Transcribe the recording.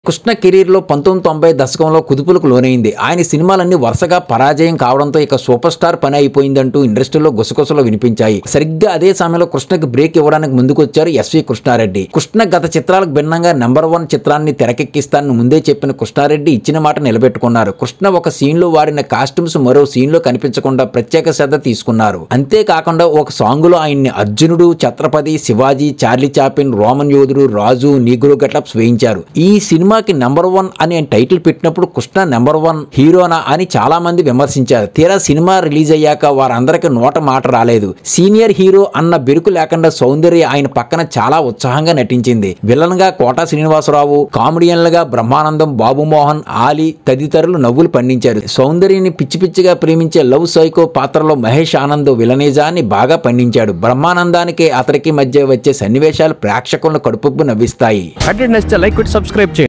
కృష్ణ కెరీర్లో 1990 దశకంలో కుదుపులకు లోనైంది. ఆయన సినిమాలన్నీ వరుసగా పరాజయం కావడంతో ఇక సూపర్ స్టార్ పని అయిపోయిందంటూ ఇండస్ట్రీలో గుసగుసలు వినిపించాయి. సరిగ్గా అదే సమయంలో కృష్ణకి బ్రేక్ ఇవ్వడానికి ముందుకొచ్చారు ఎస్వి కృష్ణారెడ్డి. కృష్ణ గత చిత్రాలకు భిన్నంగా నెంబర్ 1 చిత్రాన్ని తెరకెక్కిస్తానని ముందే చెప్పిన కృష్ణారెడ్డి ఇచ్చిన మాట నిలబెట్టుకున్నారు. కృష్ణ ఒక సీన్ లో వాడిన కాస్ట్యూమ్స్ మరో సీన్ లో కనిపించకుండా ప్రత్యేక శ్రద్ధ తీసుకున్నారు. అంతేకాకుండా ఒక సాంగ్ లో ఆయన్ని అర్జునుడు, Chhatrapati, Shivaji, Charlie Chaplin, Roman యోధుడు, రాజు, నీగ్రో గెటప్స్ వేయించారు. ఈ సినిమాకి నెంబర్ 1 అనే టైటిల్ పెట్టినప్పుడు కృష్ణ నెంబర్ 1 హీరోనా అని చాలా మంది విమర్శించారు. తీరా సినిమా రిలీజ్ అయ్యాక వారందరికీ నోట మాట రాలేదు. సీనియర్ హీరో అన్న బెరుకు లేకుండా సౌందర్య ఆయన పక్కన చాలా ఉత్సాహంగా నటించింది. విలన్ గా కోటా శ్రీనివాసరావు, కామెడియన్లుగా బ్రహ్మానందం, బాబుమోహన్, ఆలీ తదితరులు నవ్వులు పండించారు. సౌందర్యని పిచ్చి పిచ్చిగా ప్రేమించే లవ్ సైకో పాత్రలో మహేష్ ఆనంద్ విలనిజాన్ని బాగా పండించాడు. బ్రహ్మానందానికి అతడికి మధ్య వచ్చే సన్నివేశాలు ప్రేక్షకులను కడుపుబ్బు నవ్విస్తాయి. లైక్ సబ్స్క్రైబ్ చేయండి.